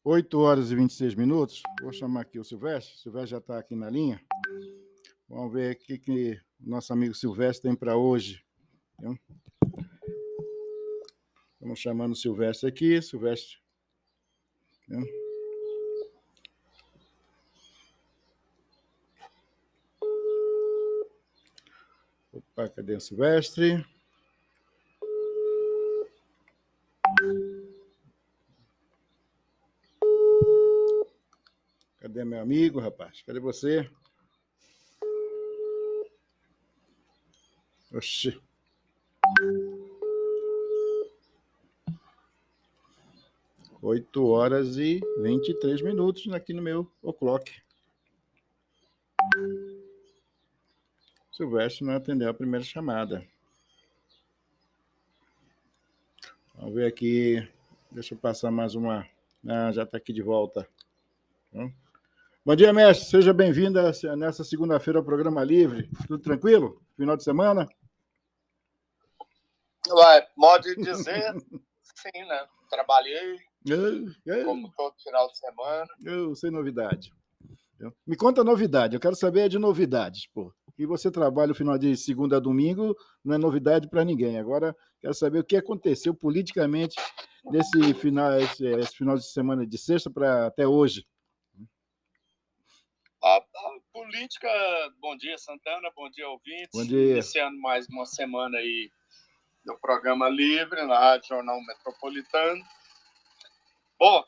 8h26. Vou chamar aqui o Silvestre. O Silvestre já está aqui na linha. Vamos ver o que o nosso amigo Silvestre tem para hoje. Estamos chamando o Silvestre aqui. Silvestre. Opa, cadê o Silvestre? Cadê meu amigo, rapaz? Cadê você? Oxi. 8h23 aqui no meu o'clock. Silvestre não atendeu a primeira chamada. Vamos ver aqui. Deixa eu passar mais uma. Já está aqui de volta. Bom dia, mestre. Seja bem-vindo nessa segunda-feira ao Programa Livre. Tudo tranquilo? Final de semana? Modo de dizer, sim, né? Trabalhei, como todo final de semana. Sem novidade. Me conta novidade. Eu quero saber de novidades, pô. E você trabalha o final de segunda a domingo, não é novidade para ninguém. Agora, quero saber o que aconteceu politicamente nesse final, esse final de semana de sexta para até hoje. A política, bom dia, Santana, bom dia, ouvintes. Bom dia. Iniciando mais uma semana aí do Programa Livre, na Rádio Jornal Metropolitano. Bom,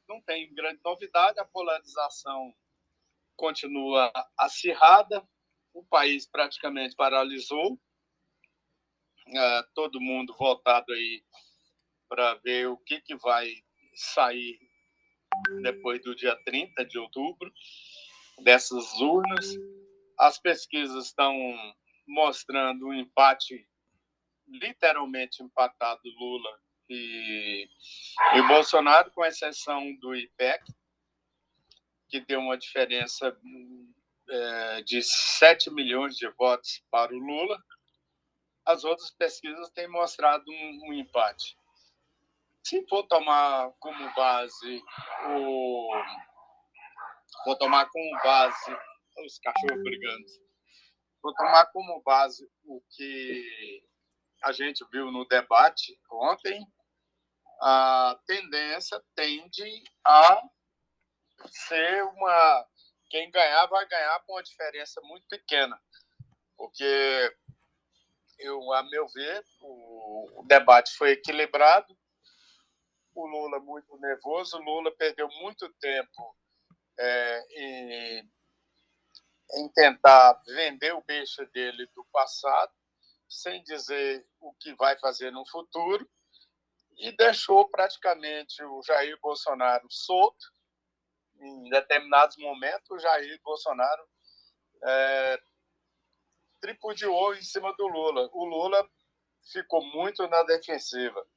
não tem grande novidade, a polarização continua acirrada, o país praticamente paralisou, todo mundo voltado aí para ver o que vai sair depois do dia 30 de outubro, dessas urnas. As pesquisas estão mostrando um empate, literalmente empatado, Lula e Bolsonaro, com exceção do IPEC, que deu uma diferença de 7 milhões de votos para o Lula. As outras pesquisas têm mostrado um empate. Se for tomar como base os cachorros brigando. Vou tomar como base o que a gente viu no debate ontem. A tendência tende a ser quem ganhar vai ganhar com uma diferença muito pequena, porque a meu ver, o debate foi equilibrado. O Lula muito nervoso, o Lula perdeu muito tempo em tentar vender o peixe dele do passado, sem dizer o que vai fazer no futuro, e deixou praticamente o Jair Bolsonaro solto. Em determinados momentos, o Jair Bolsonaro tripudiou em cima do Lula. O Lula ficou muito na defensiva.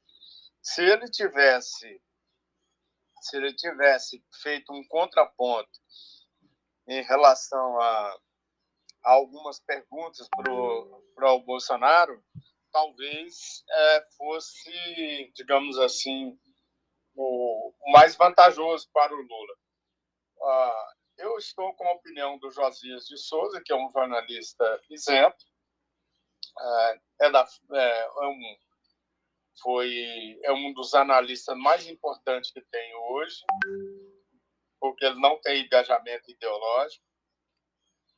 Se ele tivesse feito um contraponto em relação a algumas perguntas para o Bolsonaro, talvez fosse, digamos assim, o mais vantajoso para o Lula. Eu estou com a opinião do Josias de Souza, que é um jornalista isento, é um dos analistas mais importantes que tem hoje, porque ele não tem engajamento ideológico.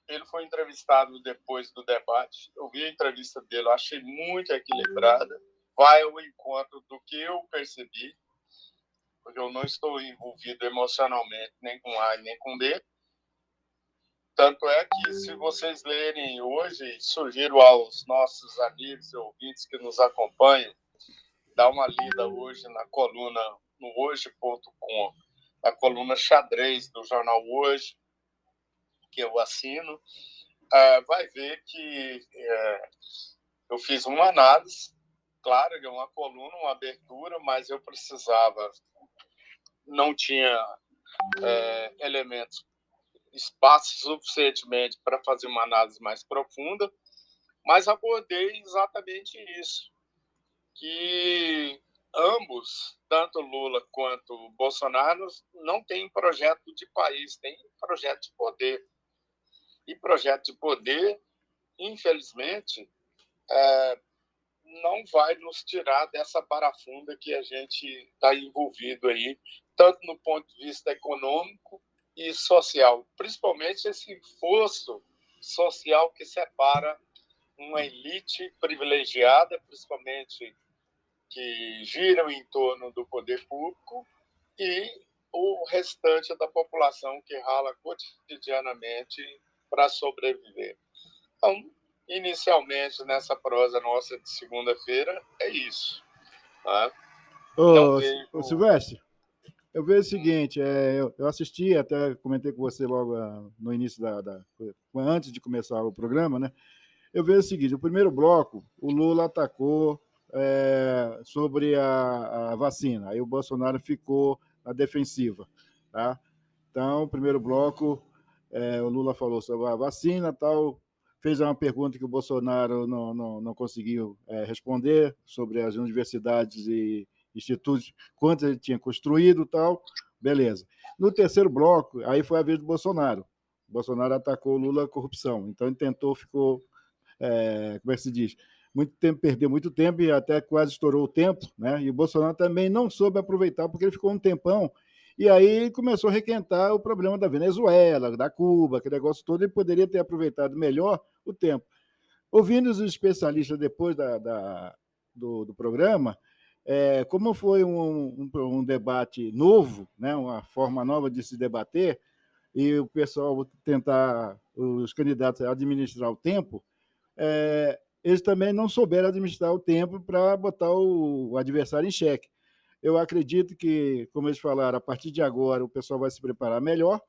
Ele foi entrevistado depois do debate. Eu vi a entrevista dele, eu achei muito equilibrada. Vai ao encontro do que eu percebi, porque eu não estou envolvido emocionalmente nem com A nem com B. Tanto é que, se vocês lerem hoje, sugiro aos nossos amigos e ouvintes que nos acompanham, dá uma lida hoje na coluna, no hoje.com, na coluna xadrez do jornal Hoje, que eu assino. Vai ver que eu fiz uma análise, claro, é uma coluna, uma abertura, mas eu não tinha elementos, espaço suficientemente para fazer uma análise mais profunda, mas abordei exatamente isso, que ambos, tanto Lula quanto Bolsonaro, não têm projeto de país, têm projeto de poder. E projeto de poder, infelizmente, não vai nos tirar dessa barafunda que a gente está envolvido aí, tanto no ponto de vista econômico e social, principalmente esse fosso social que separa uma elite privilegiada, principalmente que giram em torno do poder público, e o restante da população que rala cotidianamente para sobreviver. Então, inicialmente, nessa prosa nossa de segunda-feira, é isso. Tá? Não Ô, vejo... Silvestre, eu vejo o seguinte, eu assisti, até comentei com você logo no início antes de começar o programa, né? Eu vejo o seguinte, o primeiro bloco, o Lula atacou sobre a vacina, aí o Bolsonaro ficou na defensiva, tá? Então, o primeiro bloco, o Lula falou sobre a vacina, tal, fez uma pergunta que o Bolsonaro não conseguiu responder sobre as universidades e institutos, quantos ele tinha construído, tal, beleza. No terceiro bloco, aí foi a vez do Bolsonaro. O Bolsonaro atacou o Lula corrupção, então ele tentou, ficou, como é que se diz? Muito tempo, perdeu muito tempo e até quase estourou o tempo, né? E o Bolsonaro também não soube aproveitar, porque ele ficou um tempão e aí começou a requentar o problema da Venezuela, da Cuba, aquele negócio todo, ele poderia ter aproveitado melhor o tempo. Ouvindo os especialistas depois do programa, como foi um debate novo, né, uma forma nova de se debater, e o pessoal tentar, os candidatos, administrar o tempo, eles também não souberam administrar o tempo para botar o adversário em xeque. Eu acredito que, como eles falaram, a partir de agora o pessoal vai se preparar melhor,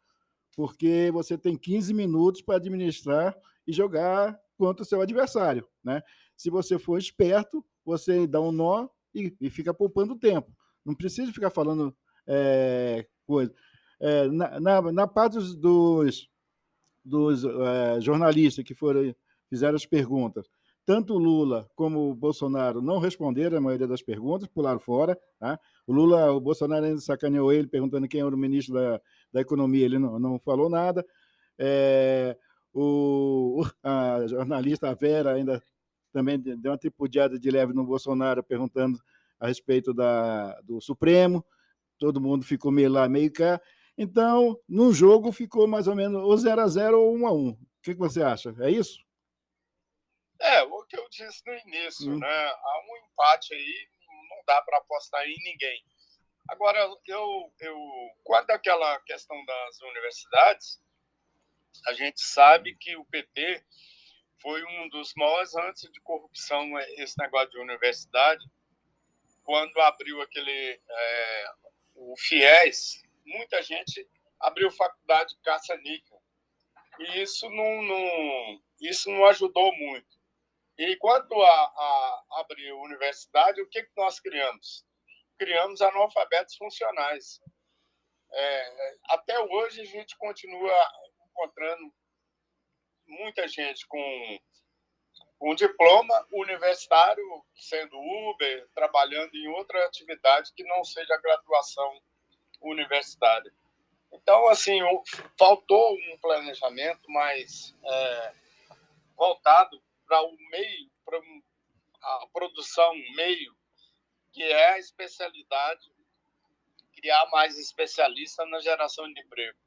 porque você tem 15 minutos para administrar e jogar contra o seu adversário. Né? Se você for esperto, você dá um nó e fica poupando tempo. Não precisa ficar falando coisa. Na parte dos jornalistas que fizeram as perguntas, tanto o Lula como o Bolsonaro não responderam a maioria das perguntas, pularam fora. Tá? O Bolsonaro ainda sacaneou ele, perguntando quem era o ministro da Economia, ele não falou nada. A jornalista Vera ainda também deu uma tripudiada de leve no Bolsonaro, perguntando a respeito do Supremo. Todo mundo ficou meio lá, meio cá. Então, no jogo ficou mais ou menos ou 0-0 ou 1-1. O que você acha? É isso? O que eu disse no início, né? Há um empate aí, não dá para apostar em ninguém. Agora, quanto àquela questão das universidades, a gente sabe que o PT foi um dos maiores índices de corrupção, esse negócio de universidade, quando abriu o FIES, muita gente abriu faculdade caça-níquel. E isso não ajudou muito. E quanto a abrir a universidade, o que nós criamos? Criamos analfabetos funcionais. Até hoje, a gente continua encontrando muita gente com um diploma universitário, sendo Uber, trabalhando em outra atividade que não seja graduação universitária. Então, assim, faltou um planejamento mais voltado para o meio, para a produção meio, que é a especialidade, criar mais especialistas na geração de emprego.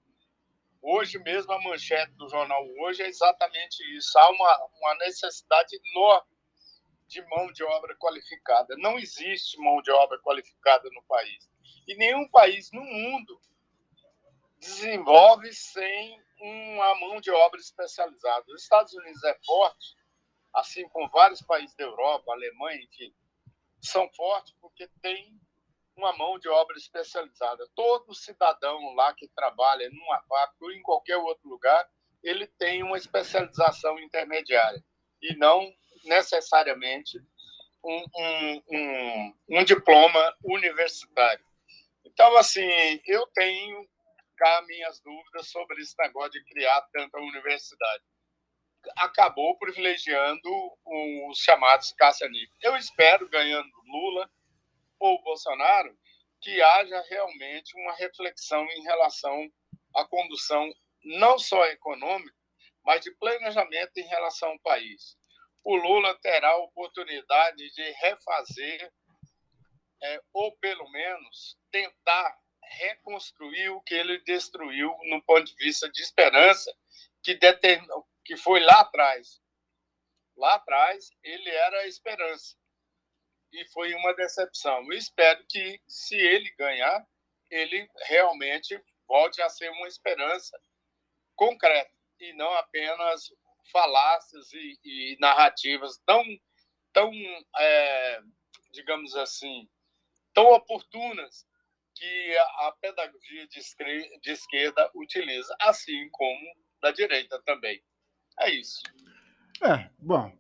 Hoje mesmo, a manchete do jornal Hoje é exatamente isso. Há uma necessidade enorme de mão de obra qualificada. Não existe mão de obra qualificada no país. E nenhum país no mundo desenvolve sem uma mão de obra especializada. Os Estados Unidos é forte, assim como vários países da Europa, Alemanha, enfim, são fortes porque tem uma mão de obra especializada. Todo cidadão lá que trabalha numa fábrica ou em qualquer outro lugar, ele tem uma especialização intermediária e não necessariamente um diploma universitário. Então, assim, eu tenho cá minhas dúvidas sobre esse negócio de criar tanta universidade. Acabou privilegiando os chamados caça-níquel. Eu espero, ganhando Lula, ou Bolsonaro, que haja realmente uma reflexão em relação à condução não só econômica, mas de planejamento em relação ao país. O Lula terá a oportunidade de refazer, ou pelo menos tentar reconstruir o que ele destruiu no ponto de vista de esperança, que foi lá atrás. Lá atrás, ele era a esperança. E foi uma decepção. Eu espero que, se ele ganhar, ele realmente volte a ser uma esperança concreta e não apenas falácias e narrativas tão digamos assim, tão oportunas que a pedagogia de esquerda utiliza, assim como da direita também. É isso. Bom,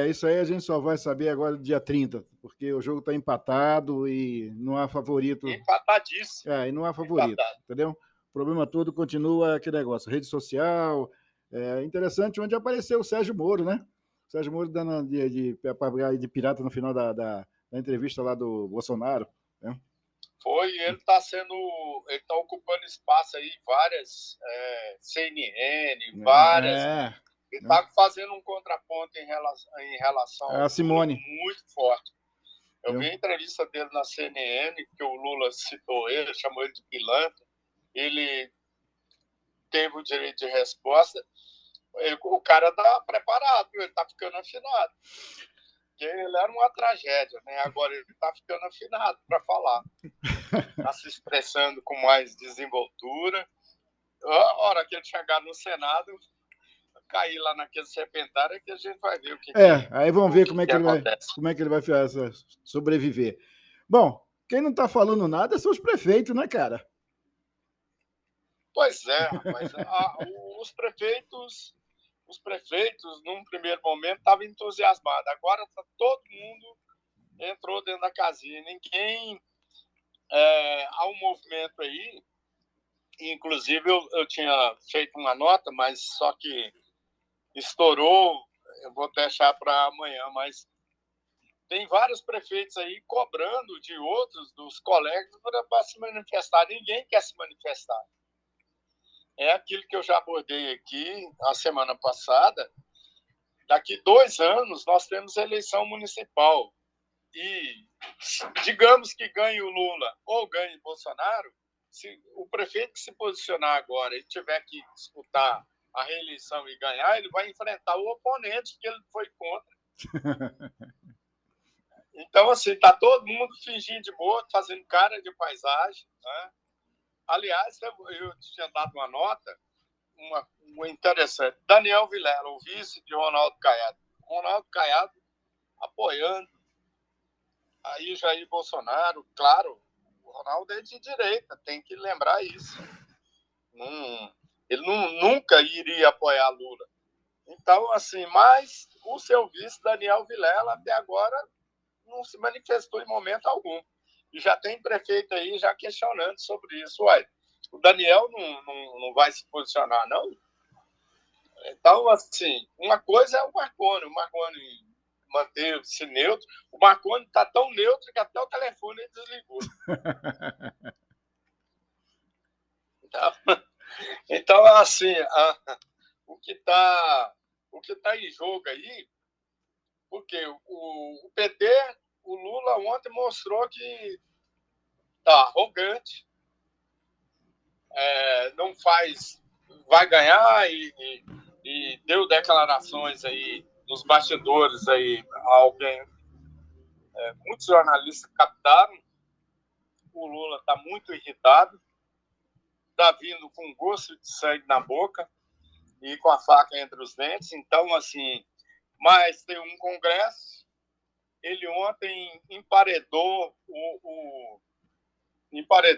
isso aí a gente só vai saber agora dia 30, porque o jogo está empatado e não há favorito. Empatadíssimo. E não há favorito, Empatado. entendeu? O problema todo continua aquele negócio, rede social. Interessante onde apareceu o Sérgio Moro, né? O Sérgio Moro dando de pirata no final da entrevista lá do Bolsonaro. Né? Foi, ele está ocupando espaço aí em várias CNN, várias. Ele está fazendo um contraponto em relação ao a Simone. Lula muito forte. Eu vi a entrevista dele na CNN, que o Lula citou ele, chamou ele de pilantra. Ele teve o direito de resposta. O cara está preparado, ele está ficando afinado. Porque ele era uma tragédia, né? Agora ele está ficando afinado para falar. Está se expressando com mais desenvoltura. A hora que ele chegar no Senado, cair lá naquele serpentário, que a gente vai ver o que aí vamos ver como é que ele vai sobreviver. Bom, quem não está falando nada são os prefeitos, né, cara? Pois é, rapaz. Os prefeitos, num primeiro momento, estavam entusiasmados. Agora todo mundo entrou dentro da casinha. Ninguém... há um movimento aí, inclusive eu tinha feito uma nota, mas só que estourou, eu vou deixar para amanhã, mas tem vários prefeitos aí cobrando de outros, dos colegas, para se manifestar. Ninguém quer se manifestar. É aquilo que eu já abordei aqui a semana passada. Daqui 2 anos, nós temos eleição municipal. E digamos que ganhe o Lula ou ganhe o Bolsonaro, se o prefeito que se posicionar agora e tiver que disputar a reeleição e ganhar, ele vai enfrentar o oponente que ele foi contra. Então, assim, está todo mundo fingindo de boa, fazendo cara de paisagem. Né? Aliás, eu tinha dado uma nota, uma interessante. Daniel Vilela, o vice de Ronaldo Caiado. Ronaldo Caiado apoiando. Aí Jair Bolsonaro, claro, o Ronaldo é de direita, tem que lembrar isso. Ele nunca iria apoiar Lula. Então, assim, mas o seu vice, Daniel Vilela, até agora não se manifestou em momento algum. E já tem prefeito aí já questionando sobre isso. Uai, o Daniel não vai se posicionar, não? Então, assim, uma coisa é o Marconi manter-se neutro. O Marconi está tão neutro que até o telefone ele desligou. Então assim, o que está em jogo aí, porque o PT, o Lula ontem mostrou que está arrogante, não faz, vai ganhar e deu declarações aí nos bastidores aí, muitos jornalistas captaram. O Lula está muito irritado, está vindo com gosto de sangue na boca e com a faca entre os dentes. Então, assim, mas tem um congresso. Ele ontem emparedou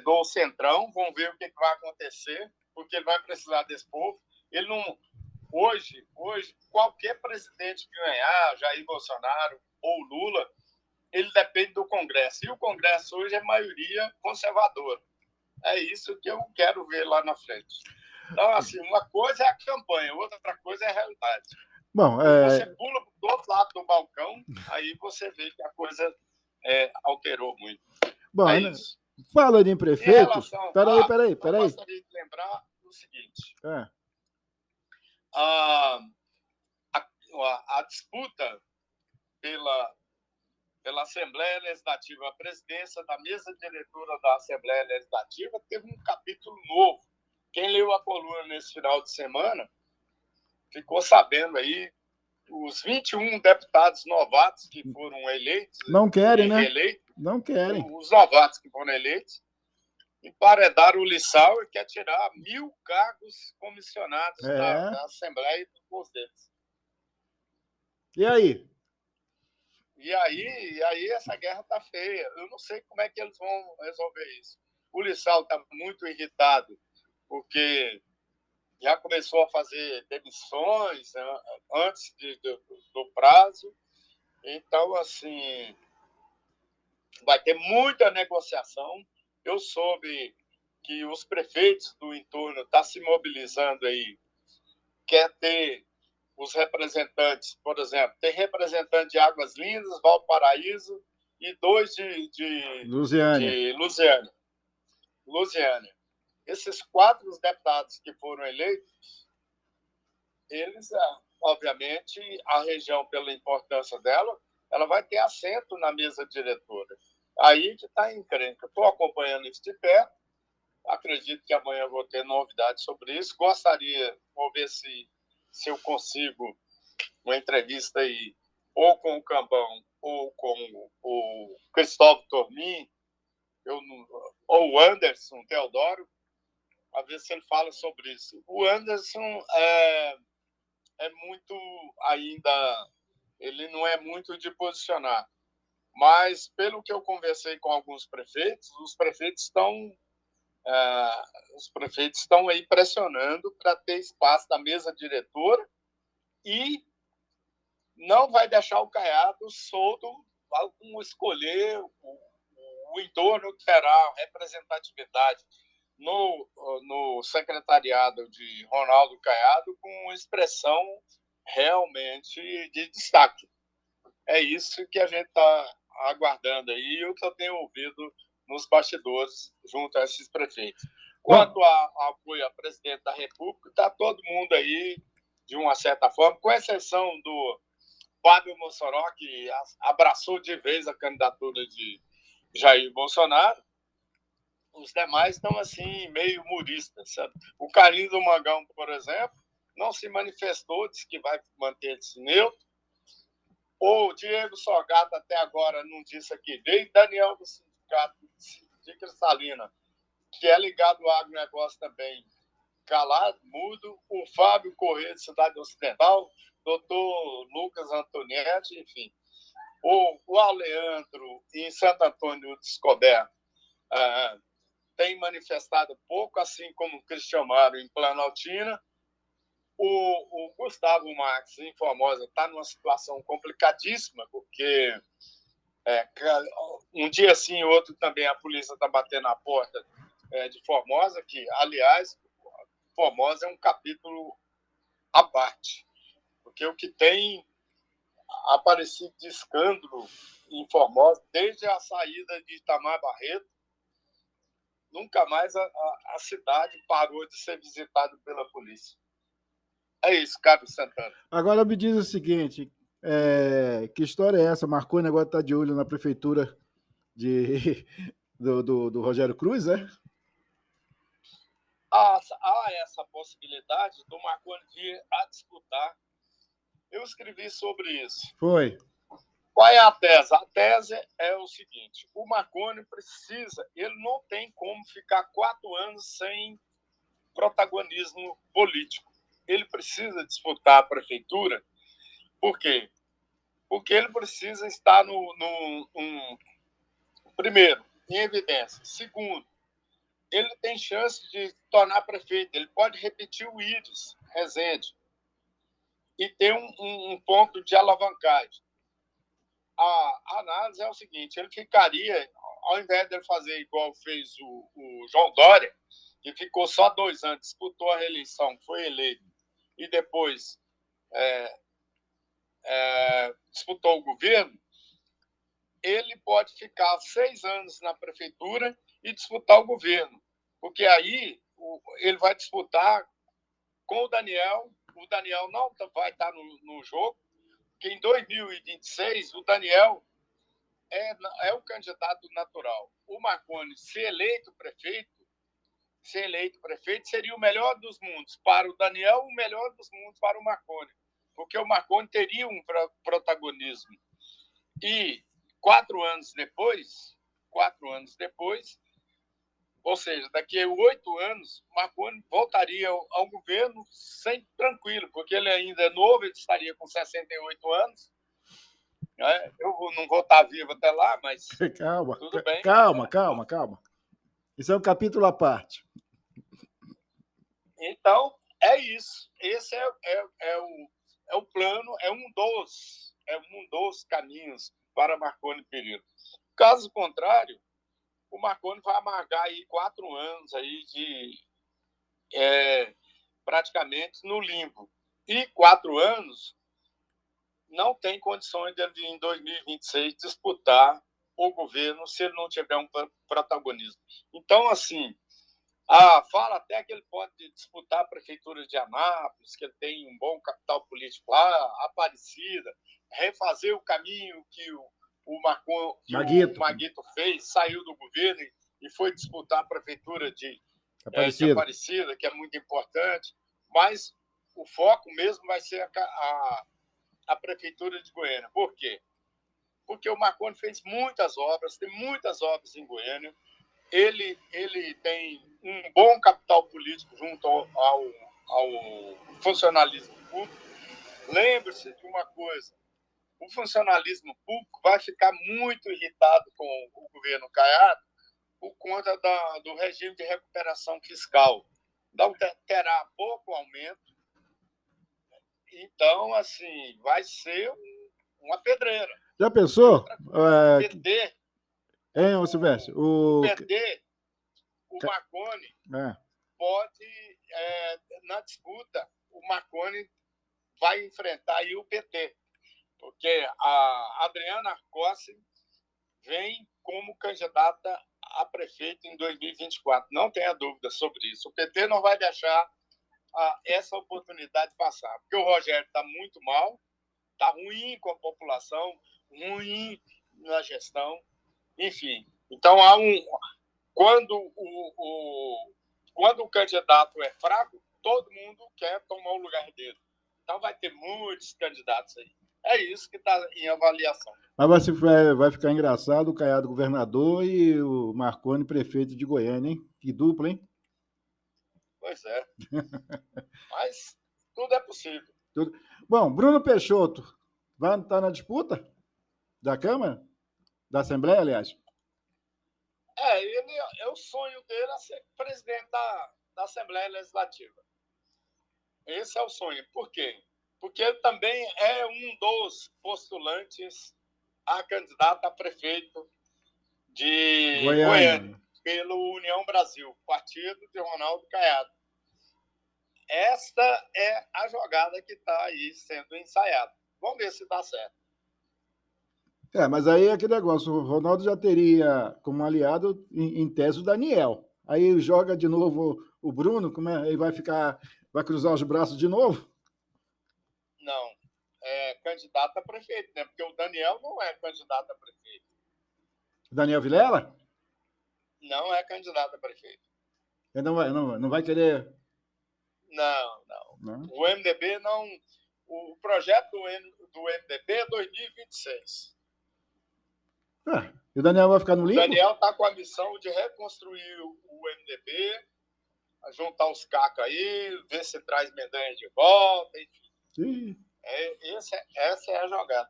o Centrão. Vamos ver o que vai acontecer, porque ele vai precisar desse povo. Ele não... Hoje, qualquer presidente que ganhar, Jair Bolsonaro ou Lula, ele depende do Congresso. E o Congresso hoje é maioria conservadora. É isso que eu quero ver lá na frente. Então, assim, uma coisa é a campanha, outra coisa é a realidade. Bom, Quando você pula do outro lado do balcão, aí você vê que a coisa alterou muito. Bom, É isso. fala de prefeito. Peraí. Eu gostaria de lembrar o seguinte. A disputa pela Assembleia Legislativa, a presidência da mesa diretora da Assembleia Legislativa teve um capítulo novo. Quem leu a coluna nesse final de semana ficou sabendo aí os 21 deputados novatos que foram eleitos. Não querem, né? Reeleitos, não querem. Os novatos que foram eleitos emparedaram o Lissau e quer tirar 1.000 cargos comissionados da Assembleia e do posto deles. E aí? E aí essa guerra tá feia. Eu não sei como é que eles vão resolver isso. O Lissau está muito irritado, porque já começou a fazer demissões antes do prazo. Então, assim, vai ter muita negociação. Eu soube que os prefeitos do entorno estão se mobilizando aí, quer ter os representantes, por exemplo, tem representante de Águas Lindas, Valparaíso e 2 de Lusiânia. Esses 4 deputados que foram eleitos, eles, obviamente, a região, pela importância dela, ela vai ter assento na mesa diretora. Aí que está a encrenca. Estou acompanhando isso de perto, acredito que amanhã vou ter novidades sobre isso. Gostaria, vou ver se eu consigo uma entrevista aí, ou com o Cambão, ou com o Cristóvão Tormin, ou o Anderson Teodoro, a ver se ele fala sobre isso. O Anderson é muito ainda, ele não é muito de posicionar, mas pelo que eu conversei com alguns prefeitos, os prefeitos estão aí pressionando para ter espaço na mesa diretora e não vai deixar o Caiado solto ao escolher o entorno que terá representatividade no secretariado de Ronaldo Caiado com expressão realmente de destaque. É isso que a gente está aguardando aí e o que eu tenho ouvido nos bastidores junto a esses prefeitos. Quanto ao apoio ao presidente da República, está todo mundo aí, de uma certa forma, com exceção do Fábio Mossoró, que abraçou de vez a candidatura de Jair Bolsonaro. Os demais estão assim, meio muristas, sabe? O Carlinhos do Mangão, por exemplo, não se manifestou, disse que vai manter-se neutro. O Diego Salgado até agora não disse aqui. Veio Daniel do Sindicato de Cristalina, que é ligado ao agronegócio também, calado, mudo. O Fábio Corrêa, de Cidade Ocidental, doutor Lucas Antonietti, enfim. O Aleandro, em Santo Antônio do Descoberto, tem manifestado pouco, assim como o Cristian Mário em Planaltina. O Gustavo Marques, em Formosa, está numa situação complicadíssima, porque um dia sim, outro também a polícia está batendo na porta de Formosa, que, aliás, Formosa é um capítulo à parte, porque o que tem aparecido de escândalo em Formosa, desde a saída de Itamar Barreto, nunca mais a cidade parou de ser visitada pela polícia. É isso, Carlos Santana. Agora me diz o seguinte, que história é essa? Marconi agora está de olho na prefeitura do Rogério Cruz, é? Há essa possibilidade do Marconi vir a disputar. Eu escrevi sobre isso. Foi. Qual é a tese? A tese é o seguinte, o Marconi ele não tem como ficar 4 anos sem protagonismo político. Ele precisa disputar a prefeitura. Por quê? Porque ele precisa estar primeiro, em evidência. Segundo, ele tem chance de tornar prefeito. Ele pode repetir o Íris Rezende e ter um ponto de alavancagem. A análise é o seguinte, ele ficaria, ao invés de ele fazer igual fez o João Dória, que ficou só 2 anos, disputou a reeleição, foi eleito, e depois disputou o governo, ele pode ficar 6 anos na prefeitura e disputar o governo, porque aí ele vai disputar com o Daniel não vai estar no jogo, porque em 2026 o Daniel é o candidato natural. O Marconi, ser eleito prefeito, seria o melhor dos mundos para o Daniel, o melhor dos mundos para o Marconi, porque o Marconi teria um protagonismo. E 4 anos depois, ou seja, daqui a 8 anos, Marconi voltaria ao governo tranquilo, porque ele ainda é novo, ele estaria com 68 anos. Né? Eu não vou estar vivo até lá, mas Calma, tudo bem. calma. Isso é um capítulo à parte. Então, é isso. Esse é o plano, é um dos caminhos para Marconi Perillo. Caso contrário, o Marconi vai amargar aí 4 anos aí de praticamente no limbo. E 4 anos não tem condições de ele, em 2026, disputar o governo se ele não tiver um protagonismo. Então, assim, fala até que ele pode disputar a prefeitura de Anápolis, que ele tem um bom capital político lá, Aparecida, refazer o caminho que o Maguito fez, saiu do governo e foi disputar a prefeitura de Aparecida, que é muito importante, mas o foco mesmo vai ser a prefeitura de Goiânia. Por quê? Porque o Marconi fez muitas obras, tem muitas obras em Goiânia, ele tem um bom capital político junto ao funcionalismo público. Lembre-se de uma coisa, o funcionalismo público vai ficar muito irritado com o governo Caiado por conta do regime de recuperação fiscal. Então, terá pouco aumento. Então, assim, vai ser uma pedreira. Já pensou? PT, Hein, Silvestre? o Marconi pode, na disputa, o Marconi vai enfrentar aí o PT, porque a Adriana Arcossi vem como candidata a prefeito em 2024. Não tenha dúvida sobre isso. O PT não vai deixar essa oportunidade passar, porque o Rogério está muito mal, está ruim com a população, ruim na gestão, enfim. Então, quando o candidato é fraco, todo mundo quer tomar o lugar dele. Então, vai ter muitos candidatos aí. É isso que está em avaliação. Mas vai ficar engraçado o Caiado governador e o Marconi prefeito de Goiânia, hein? Que dupla, hein? Pois é. Mas tudo é possível. Bom, Bruno Peixoto vai estar na disputa da Câmara? Da Assembleia, aliás? O sonho dele é ser presidente da Assembleia Legislativa. Esse é o sonho. Por quê? Porque ele também é um dos postulantes a candidato a prefeito de Goiânia, pelo União Brasil, partido de Ronaldo Caiado. Esta é a jogada que está aí sendo ensaiada. Vamos ver se dá certo. Mas aí é aquele negócio, o Ronaldo já teria como aliado, em tese, o Daniel. Aí joga de novo o Bruno, ele vai cruzar os braços de novo? Não, é candidato a prefeito, né? Porque o Daniel não é candidato a prefeito. Daniel Vilela? Não é candidato a prefeito. Ele não vai querer... Não. O MDB não... O projeto do MDB é 2026. E o Daniel vai ficar no limbo? O Daniel está com a missão de reconstruir o MDB, juntar os cacos aí, ver se traz Mendanha de volta, enfim. Sim. Essa é a jogada.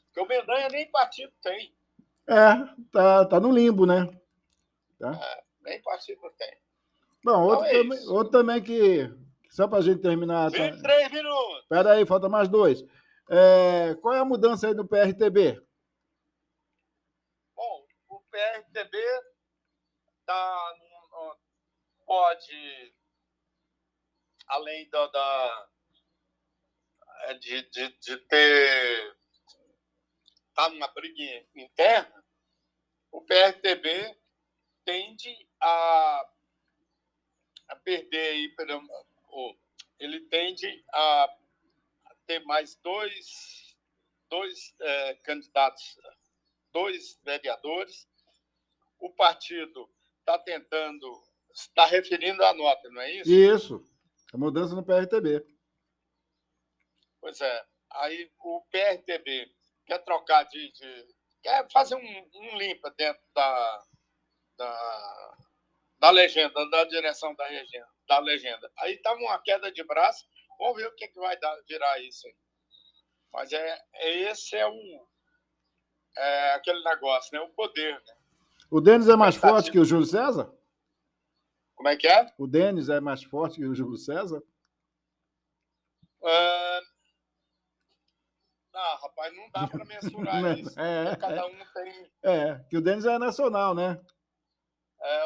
Porque o Mendanha nem partido tem. Tá no limbo, né? Nem partido tem. Bom, outro também que, só para a gente terminar... 23 minutos! Espera aí, falta mais 2. Qual é a mudança aí no PRTB? Bom, o PRTB pode, além de ter está numa briga interna, o PRTB tende a perder aí, ele tende a ter mais dois candidatos, 2 vereadores. O partido está referindo a nota, não é isso? Isso, a mudança no PRTB. Pois é. Aí o PRTB quer trocar quer fazer um limpa dentro da legenda, da direção da legenda. Aí estava uma queda de braço, vamos ver o que vai virar isso aí. Mas esse é aquele negócio, né? O poder, né? O Denis é mais forte que o Júlio César? Como é que é? O Denis é mais forte que o Júlio César? Não, rapaz, não dá para mensurar isso. Cada um tem... que o Denis é nacional, né?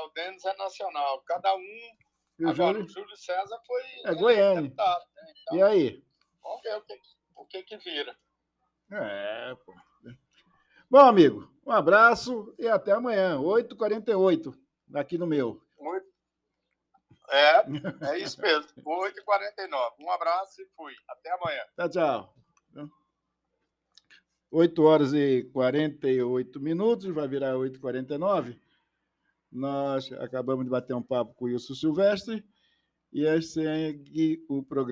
O Denis é nacional. Cada um... Agora, o Júlio César foi Goiânia. deputado, né? Então, e aí? Vamos ver o que vira. Pô. Bom, amigo, um abraço e até amanhã, 8h48, aqui no meu. É isso mesmo, 8h49. Um abraço e fui. Até amanhã. Tchau. 8h48, vai virar 8h49. Nós acabamos de bater um papo com o Wilson Silvestre e segue o programa.